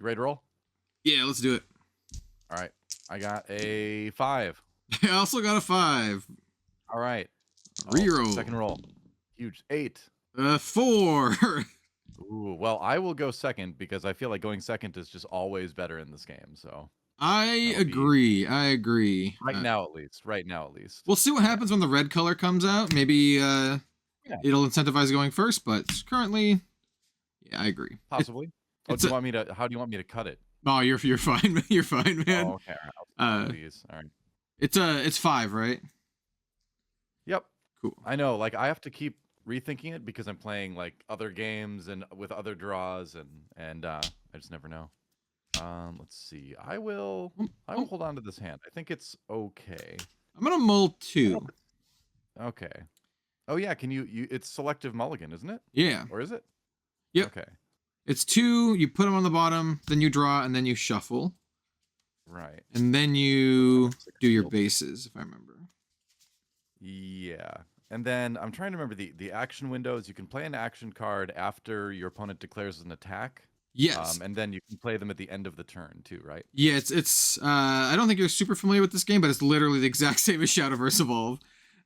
ready to roll? Yeah, let's do it. All right. I got a 5. I also got a 5. All right. Reroll. Second roll. Huge. 8. 4. Ooh, well, I will go second because I feel like going second is just always better in this game. So I agree. I agree. right now, at least. Right now, at least. We'll see what happens when the red color comes out. Maybe it'll incentivize going first, but currently, yeah, I agree. Possibly. How do you want me to cut it? Oh, you're fine. You're fine, man. Oh, okay. All right. It's 5, right? Yep. Cool. I know. Like I have to keep rethinking it because I'm playing like other games and with other draws and I just never know. Let's see. I will hold on to this hand. I think it's okay. I'm gonna mull 2. Okay. Oh yeah, can you it's selective mulligan, isn't it? Yeah. Or is it? Yep. Okay. It's 2, you put them on the bottom, then you draw, and then you shuffle. Right. And then you do your bases, if I remember. Yeah. And then I'm trying to remember the action windows. You can play an action card after your opponent declares an attack. Yes. And then you can play them at the end of the turn too, right? Yeah, it's I don't think you're super familiar with this game, but it's literally the exact same as Shadowverse Evolve.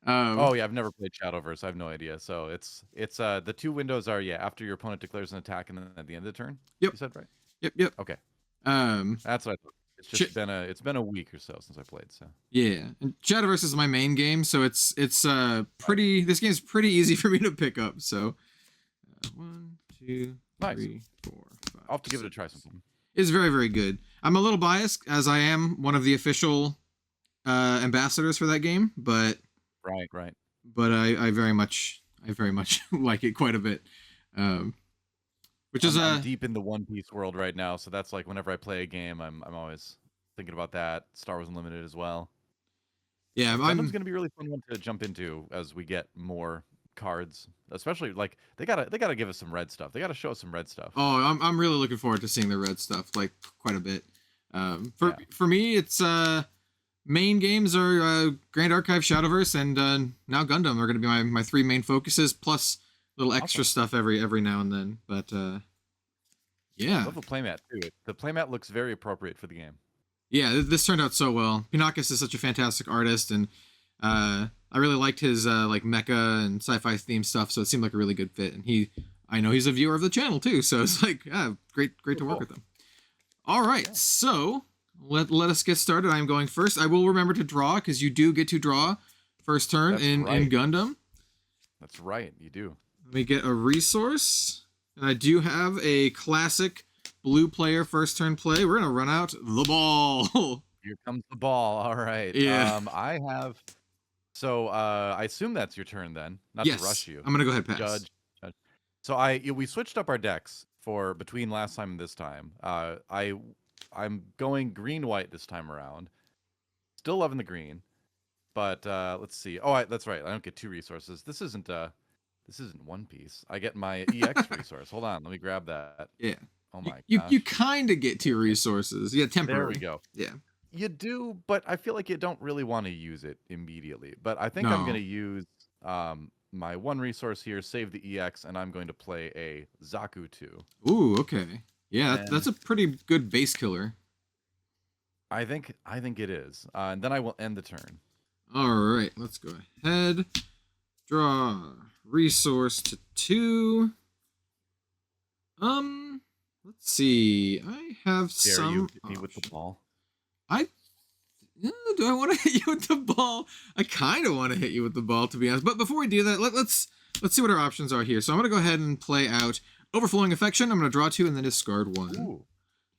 Oh yeah, I've never played Shadowverse. I have no idea. So it's the 2 windows are after your opponent declares an attack and then at the end of the turn. Yep. You said right? Yep. Okay. That's what I thought. It's just been a week or so since I played. So yeah, and Shadowverse is my main game, so it's pretty. This game's pretty easy for me to pick up. So 1, 2, 3, 4, 5. I'll have to give it a try sometime. It's very, very good. I'm a little biased as I am one of the official ambassadors for that game, but right. But I very much like it quite a bit. Which is I'm deep in the One Piece world right now, so that's like whenever I play a game, I'm always thinking about that. Star Wars Unlimited as well. Yeah, Gundam's gonna be a really fun one to jump into as we get more cards. Especially like they gotta give us some red stuff. They gotta show us some red stuff. Oh, I'm really looking forward to seeing the red stuff like quite a bit. For me, it's main games are Grand Archive, Shadowverse, and now Gundam are going to be my 3 main focuses, plus little extra stuff every now and then. But yeah, I love the playmat too. The playmat looks very appropriate for the game. Yeah, this turned out so well. Pinakis is such a fantastic artist, and I really liked his like mecha and sci-fi themed stuff. So it seemed like a really good fit. And I know he's a viewer of the channel too, so it's like great to work with him. All right, so. Let us get started. I'm going first. I will remember to draw because you do get to draw first turn in Gundam. That's right, you do. Let me get a resource. And I do have a classic blue player first turn play. We're going to run out the ball. Here comes the ball. All right. Yeah. I have... So I assume that's your turn then. Not to rush you. I'm going to go ahead and pass. Judge. So we switched up our decks for between last time and this time. I'm going green-white this time around. Still loving the green, but let's see. Oh, that's right. I don't get 2 resources. This isn't One Piece. I get my EX resource. Hold on, let me grab that. Yeah. Oh my gosh. You kind of get 2 resources. Yeah, temporary. There we go. Yeah. You do, but I feel like you don't really want to use it immediately. But I think I'm going to use my 1 resource here, save the EX, and I'm going to play a Zaku 2. Ooh, okay. Yeah, that's a pretty good base killer. I think it is. And then I will end the turn. All right, let's go ahead. Draw resource to 2. Let's see. I have some. You hit me with the ball. Do I want to hit you with the ball? I kind of want to hit you with the ball, to be honest. But before we do that, let's see what our options are here. So I'm going to go ahead and play out Overflowing Affection. I'm going to draw 2 and then discard 1. Ooh.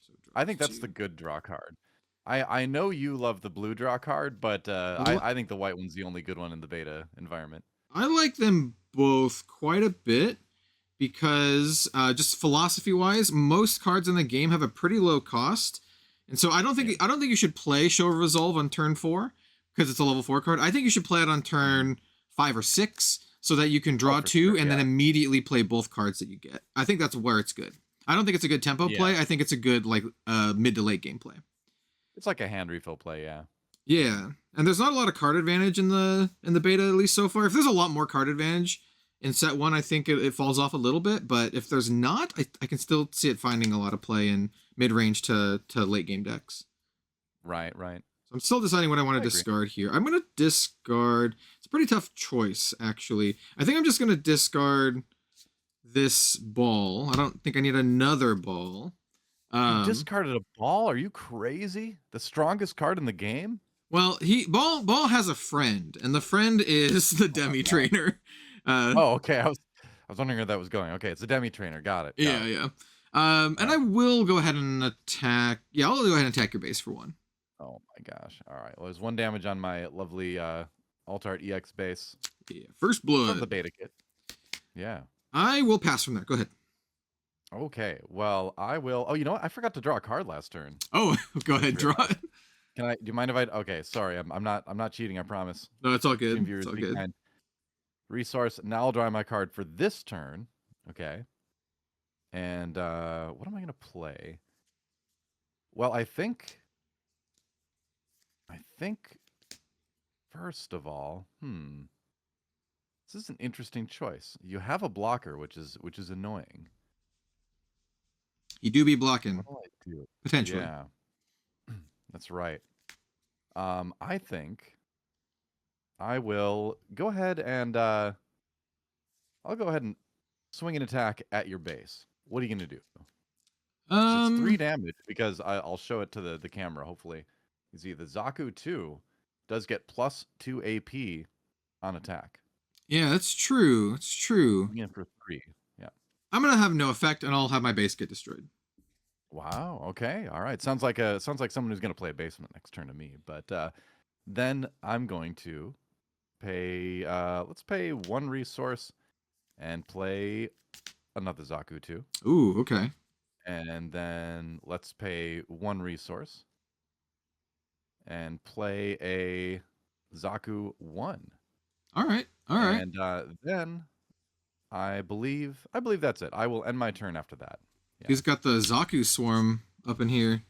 So I think that's the good draw card. I know you love the blue draw card, but I think the white one's the only good one in the beta environment. I like them both quite a bit because just philosophy-wise, most cards in the game have a pretty low cost. And so I don't think you should play Show of Resolve on turn 4 because it's a level 4 card. I think you should play it on turn 5 or 6 so that you can draw 2 and then immediately play both cards that you get. I think that's where it's good. I don't think it's a good tempo play. I think it's a good like mid to late game play. It's like a hand refill play, yeah. Yeah, and there's not a lot of card advantage in the beta, at least so far. If there's a lot more card advantage in set 1, I think it falls off a little bit. But if there's not, I can still see it finding a lot of play in mid-range to late game decks. Right, right. So I'm still deciding what I want to I agree. discard here. I'm going to discard. It's a pretty tough choice, actually. I think I'm just going to discard this ball. I don't think I need another ball. You discarded a ball? Are you crazy? The strongest card in the game? Well, ball has a friend, and the friend is the Demi God. Trainer. Oh, okay. I was wondering where that was going. Okay, it's a demi trainer. Got it. Yeah, Got it. yeah. And I will go ahead and attack. Yeah, I'll go ahead and attack your base for 1. Oh my gosh. All right. Well, there's 1 damage on my lovely Alt-Art EX base Yeah, first from the blood. beta kit. Yeah. I will pass from there. Go ahead. Okay. Well, I will. Oh, you know what? I forgot to draw a card last turn. Oh, go ahead, draw it. Can I? Do you mind if I? Okay. Sorry. I'm not cheating. I promise. No, it's all Stream good. viewers, It's all be good. kind. Resource. Now I'll draw my card for this turn. Okay. And what am I gonna play? Well, I think first of all, this is an interesting choice. You have a blocker, which is annoying. You do be blocking, What do I do? potentially. Yeah, that's right. I think I will go ahead and I'll go ahead and swing an attack at your base. What are you gonna do? It's 3 damage because I'll show it to the camera. Hopefully, you see the Zaku 2 does get +2 AP on attack. Yeah, that's true. It's true. In for 3. Yeah. I'm gonna have no effect, and I'll have my base get destroyed. Wow. Okay. All right. Sounds like someone who's gonna play a basement next turn to me. But then I'm going to pay. Let's pay 1 resource and play another Zaku 2. Ooh, okay. And then let's pay 1 resource and play a Zaku 1. All right. All right. And then I believe that's it. I will end my turn after that. Yeah. He's got the Zaku swarm up in here.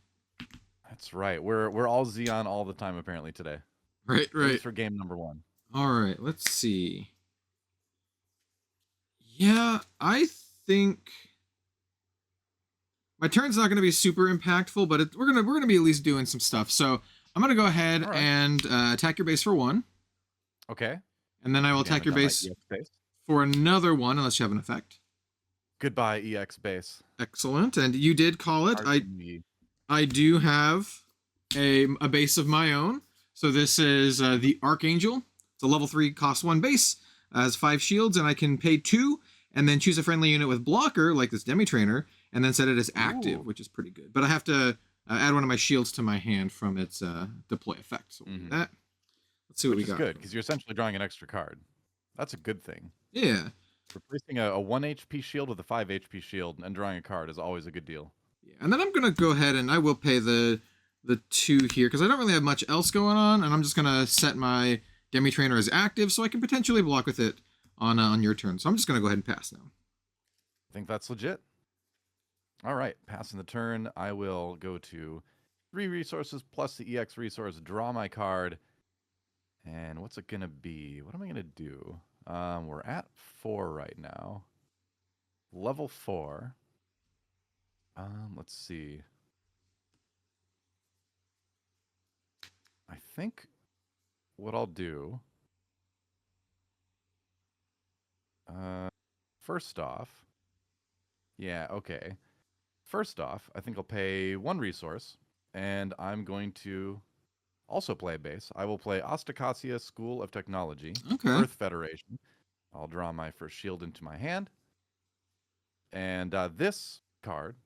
That's right. We're all Xeon all the time apparently today. Right, At right. least for game number 1. All right. Let's see. Yeah, I think my turn's not going to be super impactful, but we're gonna be at least doing some stuff. So I'm gonna go ahead All right. and attack your base for 1, Okay. and then I will attack your base for another 1 unless you have an effect. Goodbye, EX base. Excellent, and you did call it. I do have a base of my own. So this is the Archangel. It's a level 3, cost 1 base, has 5 shields, and I can pay 2, and then choose a friendly unit with blocker, like this Demi Trainer, and then set it as active, which is pretty good. But I have to add one of my shields to my hand from its deploy effect. So we'll do that. Let's see what we got. Good, because you're essentially drawing an extra card. That's a good thing. Yeah. Replacing a 1 HP shield with a 5 HP shield and drawing a card is always a good deal. Yeah. And then I'm going to go ahead and I will pay the 2 here, because I don't really have much else going on, and I'm just going to set my Demi Trainer as active so I can potentially block with it on your turn. So I'm just going to go ahead and pass now. I think that's legit. All right, passing the turn, I will go to 3 resources plus the EX resource, draw my card, and what's it going to be? What am I going to do? We're at 4 right now. Level 4. Let's see. I think what I'll do, first off, yeah, okay. First off, I think I'll pay 1 resource, and I'm going to also play a base. I will play Ostacacia School of Technology, Earth Federation. I'll draw my first shield into my hand. And this card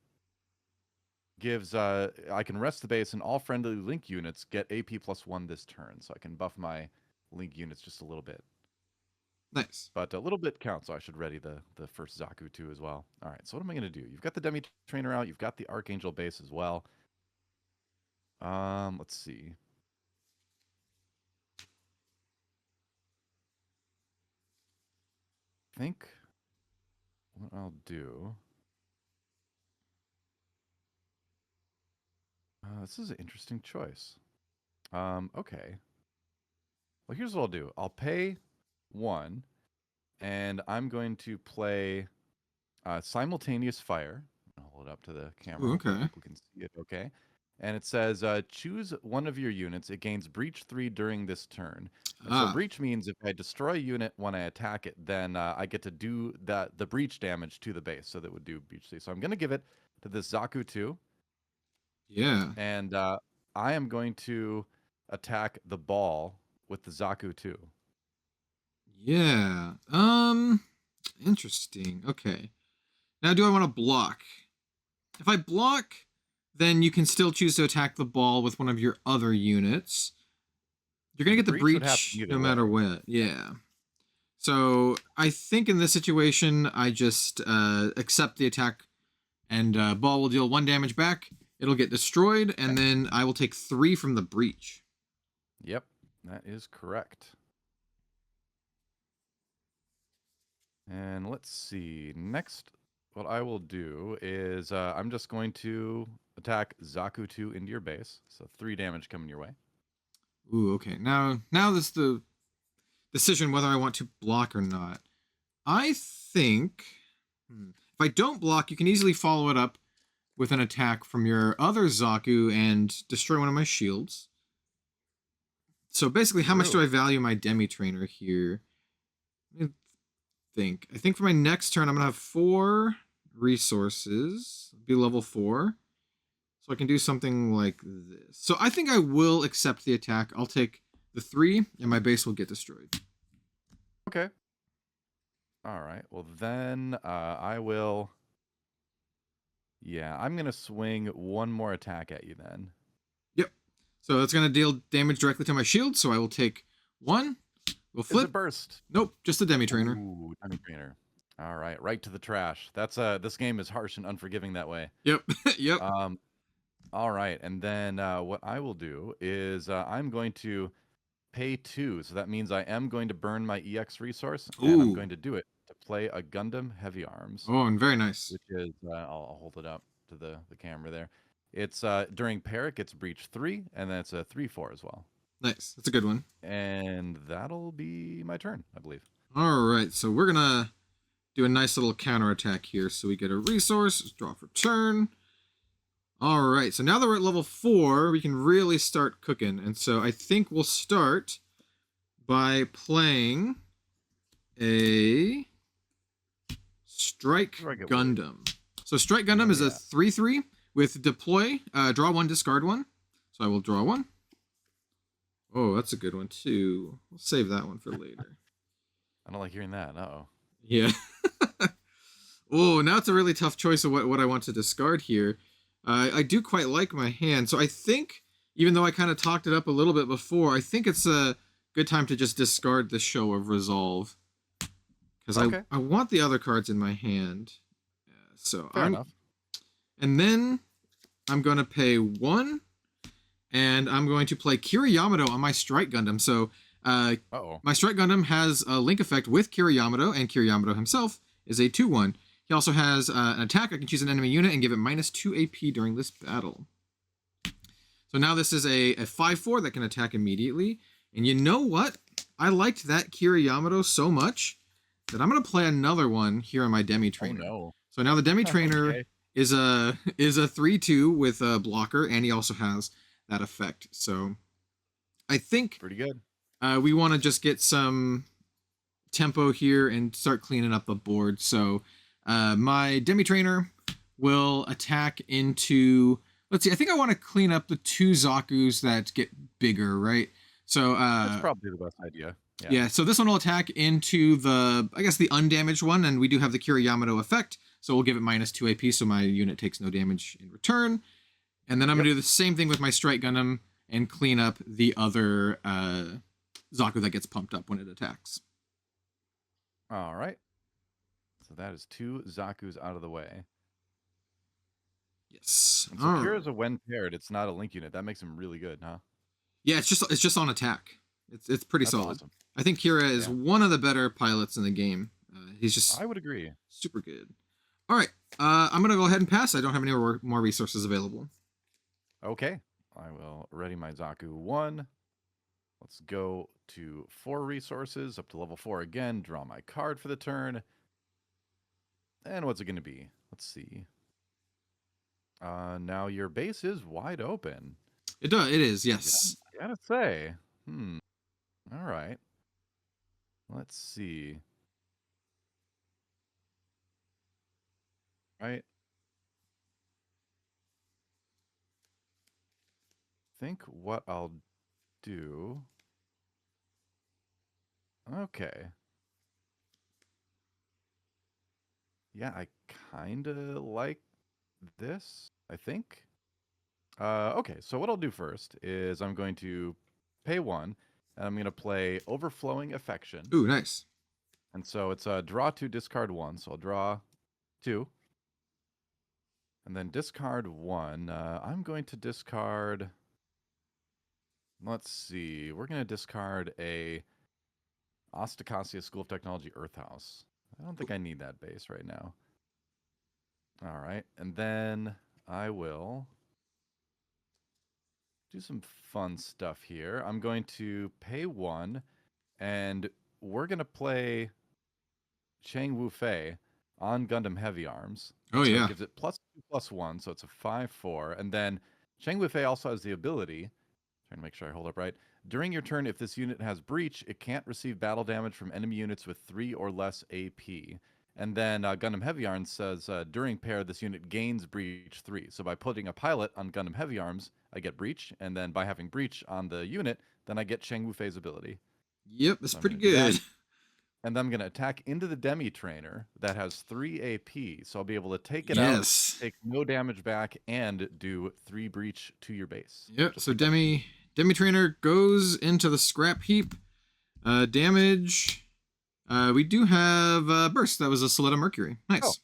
gives, I can rest the base, and all friendly link units get AP +1 this turn, so I can buff my link units just a little bit. Nice. But a little bit counts, so I should ready the first Zaku 2 as well. All right, so what am I going to do? You've got the Demi Trainer out. You've got the Archangel base as well. Let's see. I think what I'll do... this is an interesting choice. Okay. Well, here's what I'll do. I'll pay 1, and I'm going to play Simultaneous Fire. hold it up to the camera. Ooh, Hopefully okay. people can see it okay. And it says, choose one of your units. It gains breach 3 during this turn. And so Ah, breach means if I destroy a unit when I attack it, then I get to do the breach damage to the base. So that would do breach 3. So I'm going to give it to this Zaku 2. yeah. And I am going to attack the ball with the Zaku 2. Yeah. Interesting. Okay. Now, do I want to block? If I block, then you can still choose to attack the ball with one of your other units. You're going to get the Breach would happen breach either no way. matter what. Yeah. So I think in this situation, I just accept the attack, and ball will deal 1 damage back. It'll get destroyed, and then I will take 3 from the breach. Yep, that is correct. And let's see. Next, what I will do is I'm just going to attack Zaku 2 into your base. So 3 damage coming your way. Ooh, okay. Now this is the decision whether I want to block or not. I think if I don't block, you can easily follow it up with an attack from your other Zaku and destroy one of my shields. So basically, how much do I value my Demi Trainer here? Let me think. I think for my next turn, I'm going to have 4 resources. Be level 4. So I can do something like this. So I think I will accept the attack. I'll take the 3, and my base will get destroyed. Okay. All right. Well, then I will... Yeah, I'm going to swing 1 more attack at you then. Yep. So it's going to deal damage directly to my shield, so I will take 1. We'll flip. Is it burst? Nope, just the Demi Trainer. Ooh, Demi Trainer. All right, right to the trash. That's this game is harsh and unforgiving that way. Yep. Yep. All right, and then what I will do is I'm going to pay 2, so that means I am going to burn my EX resource, and I'm going to do it to play a Gundam Heavy Arms. Oh, and very nice. Which is I'll hold it up to the camera there. It's during pair it gets breach 3, and then it's a 3/4 as well. Nice. That's a good one. And that'll be my turn, I believe. All right, so we're gonna do a nice little counterattack here. So we get a resource, draw for turn. All right, so now that we're at level 4, we can really start cooking. And so I think we'll start by playing a Strike Gundam. So Strike Gundam is a 3/3 with deploy, draw 1, discard 1. So I will draw 1. Oh, that's a good one too. We'll save that one for later. I don't like hearing that. Uh-oh. Yeah. Oh, now it's a really tough choice of what I want to discard here. I do quite like my hand. So I think, even though I kind of talked it up a little bit before, I think it's a good time to just discard the Show of Resolve. Because I want the other cards in my hand. So Fair enough. And then I'm going to pay 1. And I'm going to play Kira Yamato on my Strike Gundam. So my Strike Gundam has a link effect with Kira Yamato, and Kira Yamato himself is a 2/1. He also has an attack. I can choose an enemy unit and give it -2 AP during this battle. So now this is a 5/4 that can attack immediately. And you know what? I liked that Kira Yamato so much that I'm going to play another one here on my Demi Trainer. Oh, no. So now the Demi Trainer is a 3/2 with a blocker, and he also has that effect. So I think pretty good. We want to just get some tempo here and start cleaning up the board. So my Demi Trainer will attack into... Let's see, I think I want to clean up the 2 Zakus that get bigger, right? So that's probably the best idea. Yeah, so this one will attack into the, I guess, the undamaged one, and we do have the Kira Yamato effect, so we'll give it -2 AP, so my unit takes no damage in return. And then I'm going to do the same thing with my Strike Gundam and clean up the other Zaku that gets pumped up when it attacks. All right. So that is 2 Zakus out of the way. Yes. And so Kira's a when paired. It's not a link unit. That makes him really good, huh? Yeah, it's just on attack. It's pretty solid. Awesome. I think Kira is one of the better pilots in the game. He's just... I would agree. Super good. All right. I'm going to go ahead and pass. I don't have any more resources available. Okay. I will ready my Zaku 1. Let's go to 4 resources, up to level 4 again. Draw my card for the turn. And what's it going to be? Let's see. Now your base is wide open. It does. It is. I Yes. gotta say. All right. Let's see. Right. Think what I'll do. Okay. Yeah, I kind of like this, I think. Okay, so what I'll do first is I'm going to pay 1, and I'm going to play Overflowing Affection. Ooh, nice. And so it's a draw 2, discard 1. So I'll draw 2. And then discard 1. I'm going to discard... Let's see. We're going to discard a Ostacacia School of Technology Earth House. I don't think I need that base right now. All right. And then I will do some fun stuff here. I'm going to pay 1, and we're going to play Chang Wu Fei on Gundam Heavy Arms. Oh, so yeah. It gives it +2/+1, so it's a 5/4. And then Chang Wu Fei also has the ability, trying to make sure I hold up right. During your turn, if this unit has breach, it can't receive battle damage from enemy units with 3 or less AP. And then Gundam Heavy Arms says, during pair, this unit gains breach 3. So by putting a pilot on Gundam Heavy Arms, I get breach. And then by having breach on the unit, then I get Chang Wu Fei's ability. Yep, that's So pretty good. And then I'm going to attack into the Demi Trainer that has 3 AP. So I'll be able to take it Yes. out, take no damage back, and do 3 breach to your base. Yep. So Demi Trainer goes into the scrap heap. Damage. We do have burst. That was a Soletta Mercury. Nice.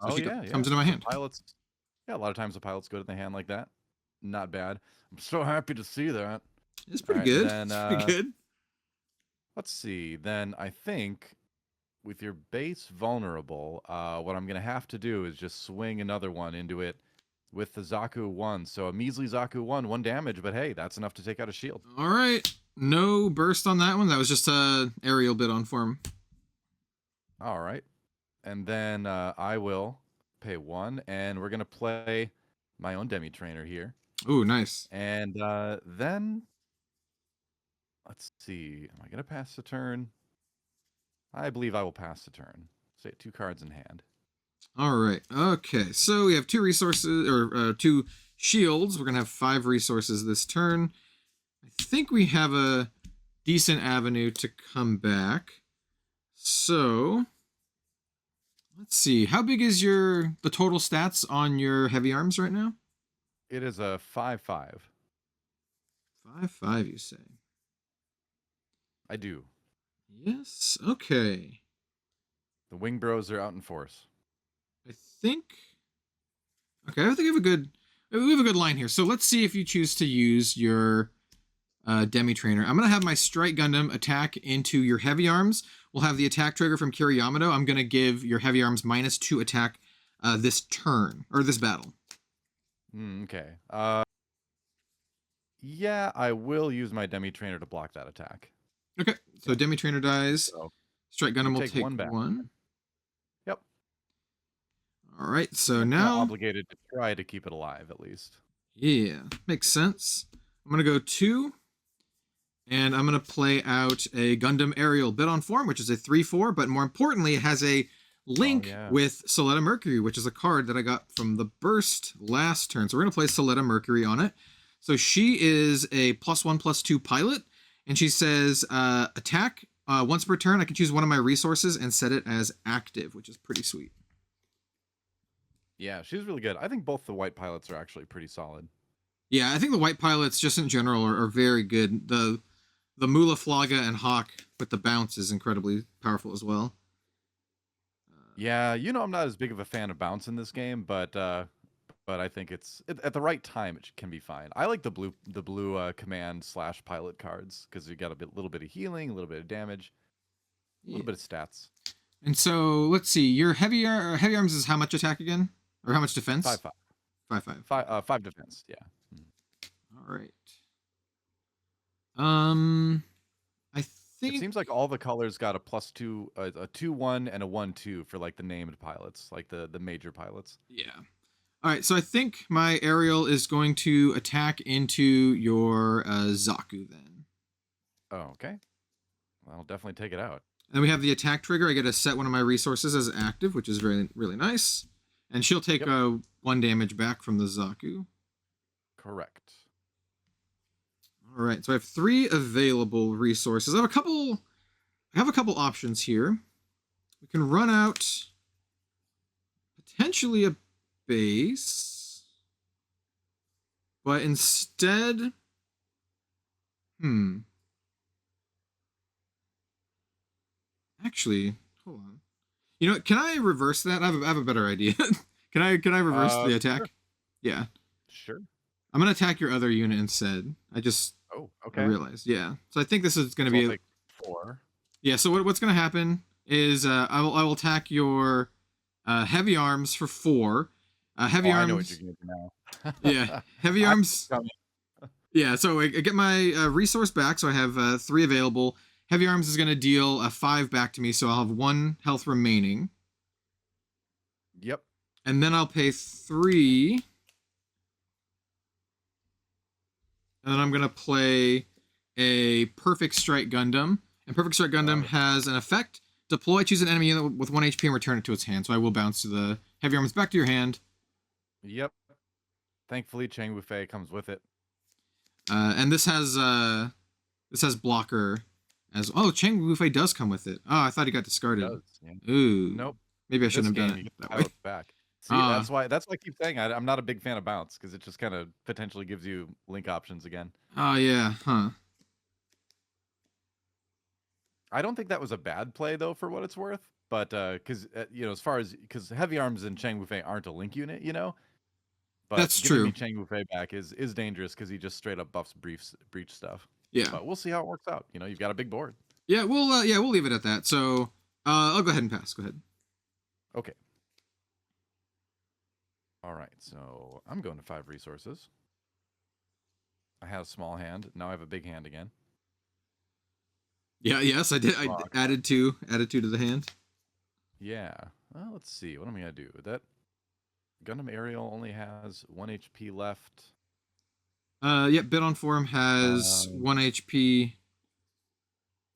Oh, So she yeah. comes into my hand. Pilots. Yeah, a lot of times the pilots go to the hand like that. Not bad. I'm so happy to see that. It's pretty Alright, good. then, It's pretty good. Let's see. Then I think with your base vulnerable, what I'm going to have to do is just swing another one into it with the Zaku 1. So a measly Zaku 1 damage, but hey, that's enough to take out a shield. All right. No burst on that one. That was just a aerial bit on form. All right. And then I will pay 1, and we're going to play my own Demi Trainer here. Ooh, nice. And then, let's see. Am I going to pass the turn? I believe I will pass the turn. Say 2 cards in hand. All right. Okay. So we have 2 resources, or 2 shields. We're going to have 5 resources this turn. I think we have a decent avenue to come back. So let's see. How big is the total stats on your heavy arms right now? It is a 5/5. 5/5, you say? I do. Yes. Okay. The Wing Bros are out in force. I think. Okay, I think we have a good line here. So let's see if you choose to use your Demi Trainer. I'm gonna have my Strike Gundam attack into your heavy arms. We'll have the attack trigger from Kira Yamato. I'm gonna give your heavy arms -2 attack this turn or this battle. Okay. Yeah, I will use my Demi Trainer to block that attack. Okay, so Demi Trainer dies. So Strike Gundam will take 1 back. 1. Yep. All right, so I'm now obligated to try to keep it alive at least. Yeah, makes sense. I'm gonna go 2, and I'm gonna play out a Gundam Aerial Bit on Form, which is a 3/4, but more importantly, it has a link with Soletta Mercury, which is a card that I got from the burst last turn. So we're gonna play Soletta Mercury on it. So she is a +1/+2 pilot, and she says attack once per turn. I can choose one of my resources and set it as active, which is pretty sweet. Yeah, she's really good. I think both the white pilots are actually pretty solid. Yeah, I think the white pilots, just in general, are very good. The Mula Flaga and Hawk with the bounce is incredibly powerful as well. Yeah, I'm not as big of a fan of bounce in this game, but I think at the right time it can be fine. I like the blue command / pilot cards because you got little bit of healing, a little bit of damage, a little bit of stats. And so let's see, your heavy arms is how much attack again, or how much defense? 5/5. 5/5. 5 defense. Yeah. All right. I think It seems like all the colors got a +2, a 2/1, and a 1/2 for like the named pilots, like the major pilots. Yeah. All right, so I think my aerial is going to attack into your Zaku then. Oh, okay. I'll definitely take it out. And we have the attack trigger. I get to set one of my resources as active, which is really nice. And she'll take Yep. 1 damage back from the Zaku. Correct. All right, so I have 3 available resources. I have a couple options here. We can run out potentially a base, but instead, actually, hold on. You know what? Can I reverse that? I have a better idea. Can I reverse the attack? Sure. Yeah. Sure. I'm gonna attack your other unit instead. Oh, I okay. realized. Yeah. So I think this is gonna So I'll be take 4. yeah. So what's gonna happen is I will attack your heavy arms for 4. Heavy Oh, I know what you're arms. gonna do Yeah. now. Heavy I arms. Yeah. So I get my resource back. So I have 3 available. Heavy arms is gonna deal a 5 back to me. So I'll have 1 health remaining. Yep. And then I'll pay 3. And then I'm going to play a Perfect Strike Gundam. And Perfect Strike Gundam has an effect. Deploy, choose an enemy unit with 1 HP and return it to its hand. So I will bounce to the heavy arms back to your hand. Yep. Thankfully, Chang Wufei comes with it. And this has blocker as oh, Chang Wufei does come with it. Oh, I thought he got discarded. It does. Yeah. Ooh. Nope. Maybe I This shouldn't have game, done you it get that way. it back. See, that's why I keep saying I'm not a big fan of bounce because it just kind of potentially gives you link options again. Oh yeah, huh. I don't think that was a bad play though, for what it's worth. But because you know, as far as because heavy arms and Chang Wufei aren't a link unit, you know. But That's giving true. me Chang Wufei back is dangerous because he just straight up buffs breach stuff. Yeah. But we'll see how it works out. You know, you've got a big board. Yeah, we'll leave it at that. So I'll go ahead and pass. Go ahead. Okay. All right, so I'm going to 5 resources. I had a small hand. Now I have a big hand again. Yeah, yes, I did. I added 2 to the hand. Yeah. Well, let's see. What am I going to do? That Gundam Aerial only has 1 HP left. Yep, Bid on Forum has 1 HP.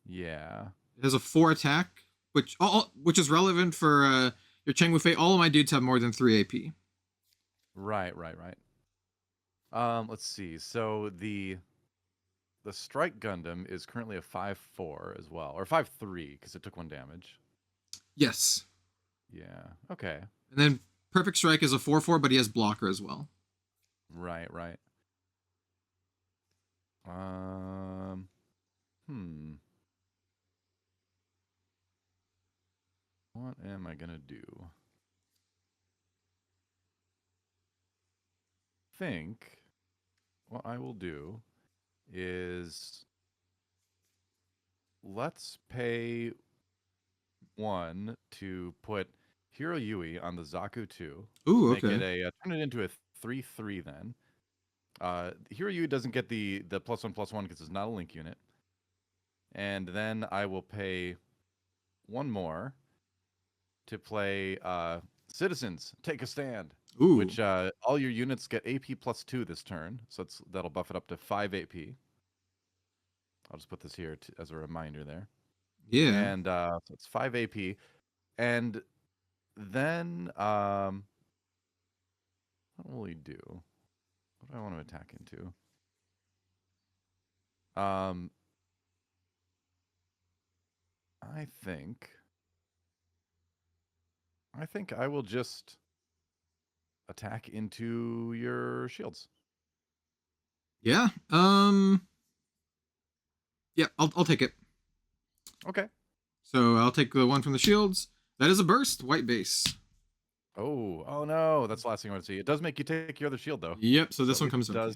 Yeah. It has a 4 attack, which is relevant for your Cheng Wufei. All of my dudes have more than 3 AP. Right. Let's see. So the Strike Gundam is currently a 5-4 as well, or 5-3 because it took 1 damage. Yes. Yeah. Okay. And then Perfect Strike is a 4-4, but he has blocker as well. Right. What am I gonna do? Think what I will do is let's pay 1 to put Hiro Yui on the Zaku 2. Ooh, Make okay. it turn it into a 3-3 then. Hiro Yui doesn't get the +1/+1 because it's not a link unit. And then I will pay 1 more to play Citizens Take a Stand. Ooh. Which all your units get AP +2 this turn, so that'll buff it up to 5 AP. I'll just put this here as a reminder there. Yeah. And so it's 5 AP, and then what will we do? What do I want to attack into? I think I will just attack into your shields. Yeah. Yeah, I'll take it. Okay. So I'll take the 1 from the shields. That is a burst, white base. Oh no, that's the last thing I want to see. It does make you take your other shield though. Yep, so this one comes up.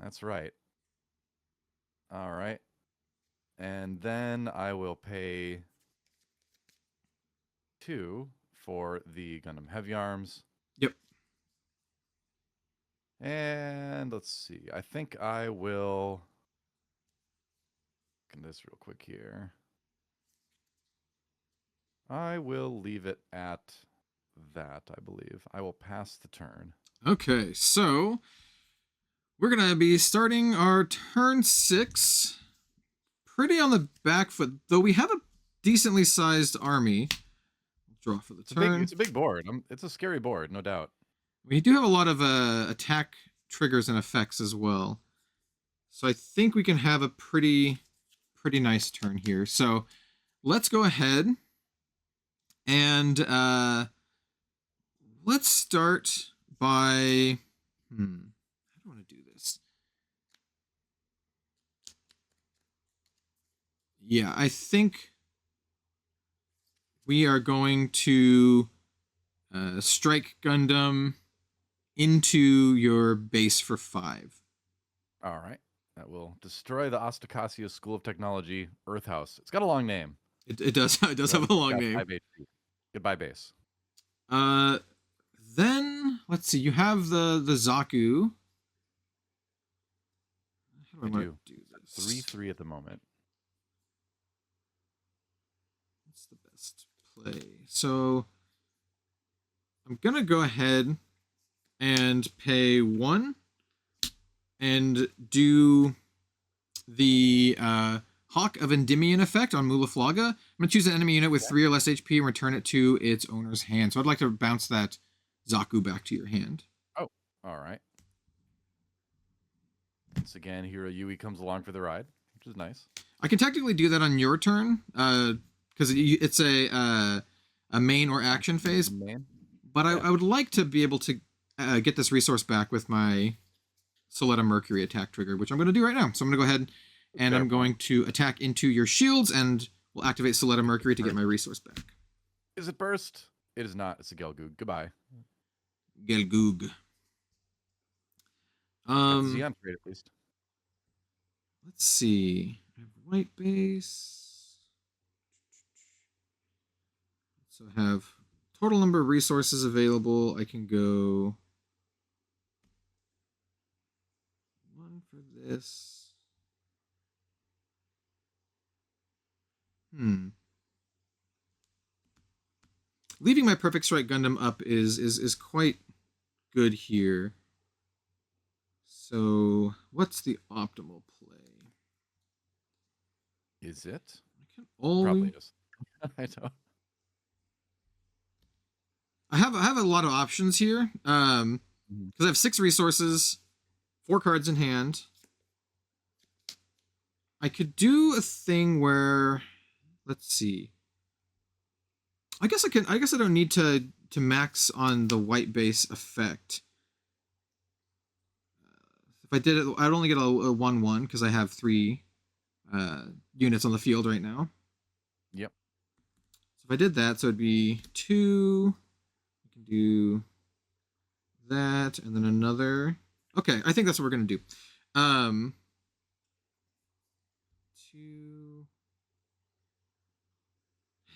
That's right. All right. And then I will pay 2 for the Gundam Heavy Arms. Yep. And let's see. I think I will look at this real quick here. I will leave it at that, I believe. I will pass the turn. Okay, so we're going to be starting our turn 6 pretty on the back foot, though we have a decently sized army. Draw for the turn. It's a big board. It's a scary board, no doubt. We do have a lot of attack triggers and effects as well. So I think we can have a pretty nice turn here. So let's go ahead and let's start by... How do I want to do this? Yeah, I think we are going to strike Gundam into your base for 5. All right. That will destroy the Ostacasio School of Technology Earth House. It's got a long name. It does. It does have a long name. 5 HP. Goodbye, base. Then let's see. You have the Zaku. How do I want to do this? 3/3 at the moment. What's the best play? So I'm gonna go ahead and pay 1 and do the Hawk of Endymion effect on Mulaflaga. I'm going to choose an enemy unit with 3 or less HP and return it to its owner's hand. So I'd like to bounce that Zaku back to your hand. Oh, all right. Once again, Hero Yui comes along for the ride, which is nice. I can technically do that on your turn because it's a main or action phase. But yeah. I would like to be able to get this resource back with my Soletta Mercury attack trigger, which I'm going to do right now. So I'm going to go ahead and I'm going to attack into your shields and we'll activate Soletta Mercury to get my resource back. Is it burst? It is not. It's a Gelgoog. Goodbye. Gelgoog. Xeon trade at least. Let's see. I have white base. So I have total number of resources available. I can go 1 for this. Leaving my Perfect Strike Gundam up is quite good here. So what's the optimal play? Is it? I can always... Probably is. I know. I have a lot of options here. Because I have 6 resources, 4 cards in hand. I could do a thing where, let's see. I guess I don't need to max on the white base effect. If I did it, I'd only get a 1/1 because I have 3 units on the field right now. Yep. So if I did that, so it'd be 2. I can do that and then another. Okay, I think that's what we're gonna do. 2.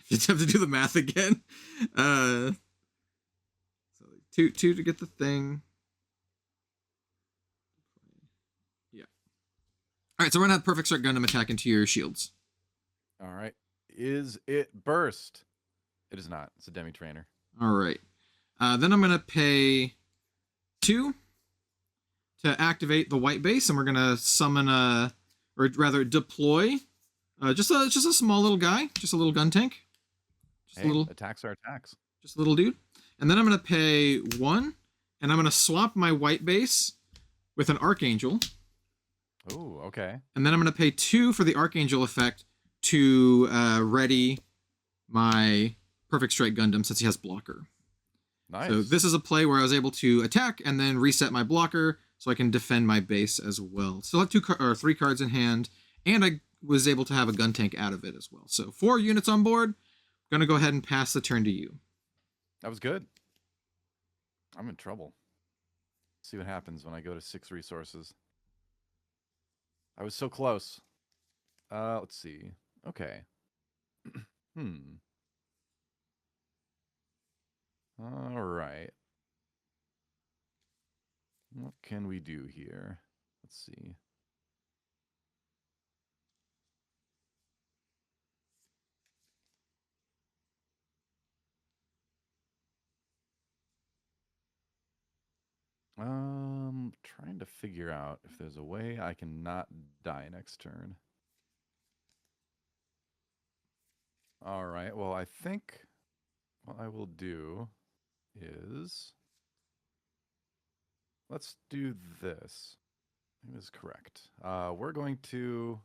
Just have to do the math again. So 2 to get the thing. Yeah. All right, so we're gonna have Perfect Strike Gundam attack into your shields. All right. Is it burst? It is not. It's a demi trainer. All right. Then I'm gonna pay 2 to activate the white base, and we're gonna summon or rather deploy just a small little guy, just a little gun tank. Just a little attacks are attacks. Just a little dude. And then I'm gonna pay 1, and I'm gonna swap my white base with an Archangel. Oh, okay. And then I'm gonna pay 2 for the Archangel effect to ready my Perfect Strike Gundam since he has blocker. Nice. So this is a play where I was able to attack and then reset my blocker so I can defend my base as well. Still have 3 cards in hand, and I was able to have a gun tank out of it as well. So 4 units on board. I'm gonna go ahead and pass the turn to you. That was good. I'm in trouble. Let's see what happens when I go to 6 resources. I was so close. Let's see. Okay. All right. What can we do here? Let's see. Trying to figure out if there's a way I can not die next turn. All right. Well, I think what I will do is let's do this. It is correct. We're going to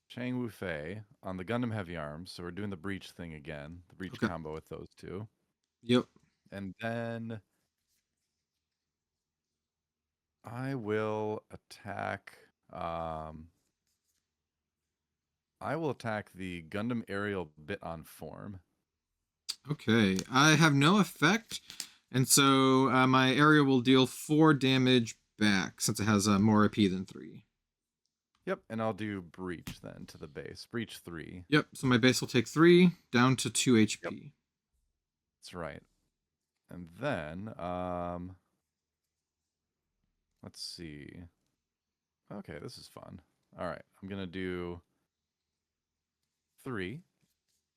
Chang Wu Fei on the Gundam Heavy Arms. So we're doing the breach thing again, the breach Okay. combo with those two. Yep. And then I will attack. I will attack the Gundam aerial bit on form. Okay. I have no effect, and so my area will deal 4 damage back since it has more AP than 3. Yep, and I'll do breach then to the base. Breach 3. Yep. So my base will take 3 down to 2 HP. Yep. That's right. And then let's see. Okay, this is fun. All right, I'm gonna do 3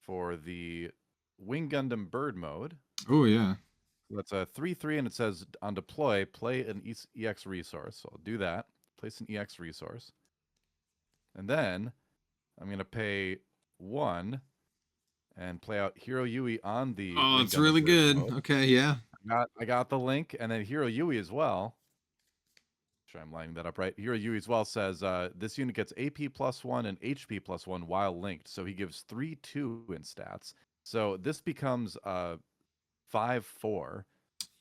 for the Wing Gundam Bird mode. Oh yeah. That's a 3/3, and it says on deploy, play an EX resource. So I'll do that. Place an EX resource. And then I'm going to pay 1 and play out Hero Yui on the. Oh, Wing it's Gundam really Bird good. mode. Okay, yeah. I got the link, and then Hero Yui as well. Sure, I'm lining that up right. Hero Yui as well says this unit gets AP +1 and HP +1 while linked. So he gives 3/2 in stats. So this becomes 5/4.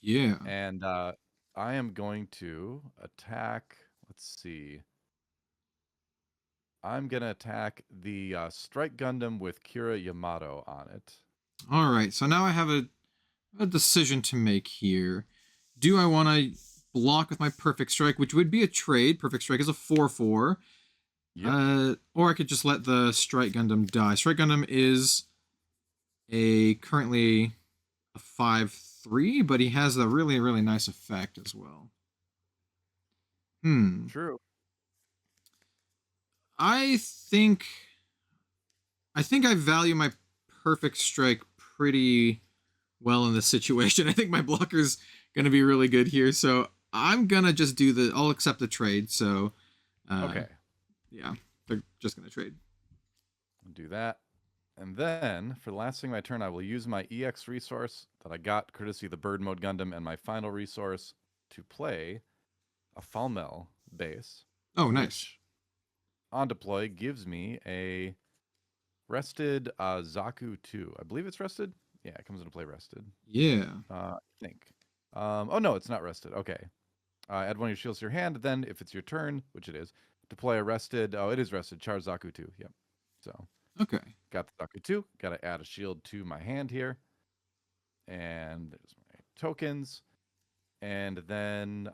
Yeah. And I am going to attack. Let's see. I'm going to attack the Strike Gundam with Kira Yamato on it. All right. So now I have a decision to make here. Do I want to block with my Perfect Strike, which would be a trade? Perfect Strike is a 4/4. Yep. Or I could just let the Strike Gundam die. Strike Gundam is currently a 5/3, but he has a really, really nice effect as well. True. I think I value my Perfect Strike pretty well in this situation. I think my blocker's going to be really good here, so I'm going to just I'll accept the trade. So okay. Yeah, they're just going to trade. I'll do that. And then, for the last thing of my turn, I will use my EX resource that I got courtesy of the Bird Mode Gundam and my final resource to play a Falmel base. Oh, nice. On deploy gives me a rested Zaku 2. I believe it's rested. Yeah, it comes into play rested. Yeah. I think. Oh, no, it's not rested. Okay. Add 1 of your shields to your hand. Then, if it's your turn, which it is, deploy a rested. Oh, it is rested. Charge Zaku 2. Yep. So. Okay. Got the Zaku 2. Got to add a shield to my hand here. And there's my tokens. And then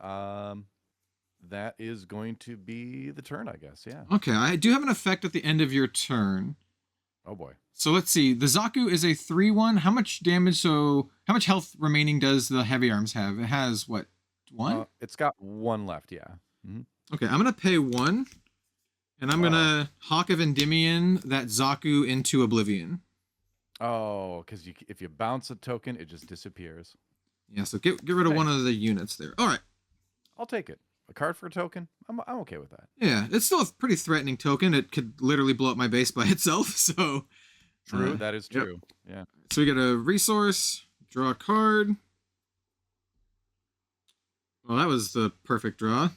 that is going to be the turn, I guess. Yeah. Okay, I do have an effect at the end of your turn. Oh, boy. So let's see. The Zaku is a 3/1. How much damage, how much health remaining does the Heavy Arms have? It has, what, 1? It's got 1 left, yeah. Mm-hmm. Okay, I'm going to pay 1. And I'm going to Hawk of Endymion that Zaku into Oblivion. Oh, because if you bounce a token, it just disappears. Yeah, so get rid of one of the units there. All right. I'll take it. A card for a token? I'm okay with that. Yeah, it's still a pretty threatening token. It could literally blow up my base by itself, so... True, that is true. Yep. Yeah. So we get a resource, draw a card. Well, that was the perfect draw.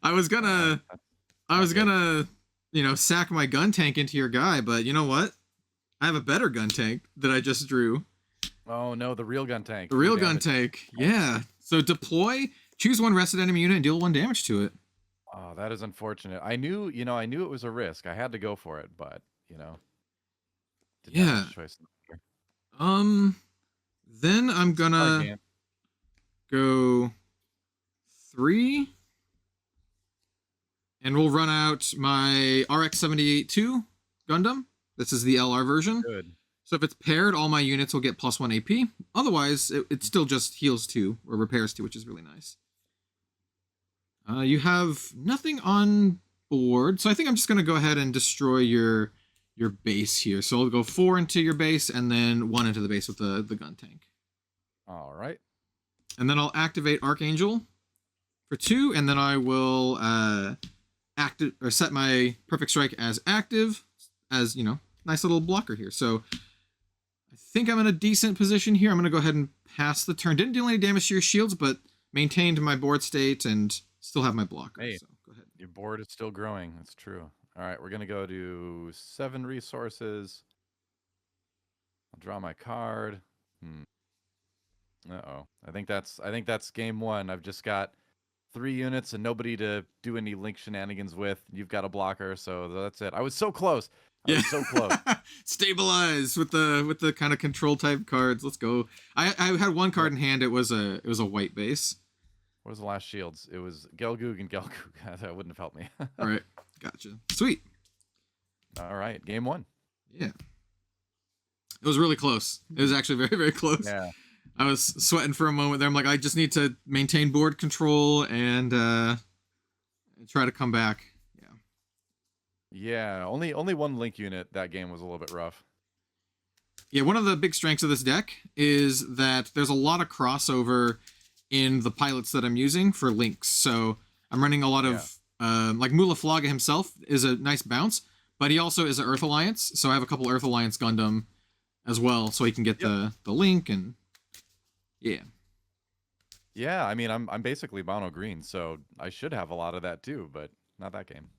I was gonna, sack my gun tank into your guy, but you know what? I have a better gun tank that I just drew. Oh no, the real gun tank. The real gun tank, yeah. So deploy, choose 1 rested enemy unit, and deal 1 damage to it. Oh, that is unfortunate. I knew it was a risk. I had to go for it, but didn't have much choice here. Then I'm gonna go 3. And we'll run out my RX-78-2 Gundam. This is the LR version. Good. So if it's paired, all my units will get +1 AP. Otherwise, it still just heals 2 or repairs 2, which is really nice. You have nothing on board, so I think I'm just going to go ahead and destroy your base here. So I'll go 4 into your base and then 1 into the base with the gun tank. All right. And then I'll activate Archangel for 2, and then I will active or set my Perfect Strike as active, as nice little blocker here. So I think I'm in a decent position here. I'm going to go ahead and pass the turn. Didn't do any damage to your shields, but maintained my board state and still have my blocker. Hey, so go ahead. Your board is still growing. That's true. All right, we're gonna go to 7 resources. I'll draw my card. Uh-oh. I think that's game 1. I've just got 3 units and nobody to do any link shenanigans with. You've got a blocker, so that's it. I was so close. I was so close. Stabilize with the kind of control type cards. Let's go. I had one card in hand. It was a white base. What was the last shields? It was Gelgoog and Gelgoog. That wouldn't have helped me. All right. Gotcha. Sweet. All right. Game 1. Yeah. It was really close. It was actually very, very close. Yeah. I was sweating for a moment there. I'm like, I just need to maintain board control and try to come back. Yeah. Yeah. Only one link unit that game was a little bit rough. Yeah, one of the big strengths of this deck is that there's a lot of crossover in the pilots that I'm using for links. So I'm running a lot of, like Mulaflaga himself is a nice bounce, but he also is an Earth Alliance. So I have a couple Earth Alliance Gundam as well, so he can get the link and yeah. Yeah, I mean, I'm basically mono green, so I should have a lot of that too, but not that game.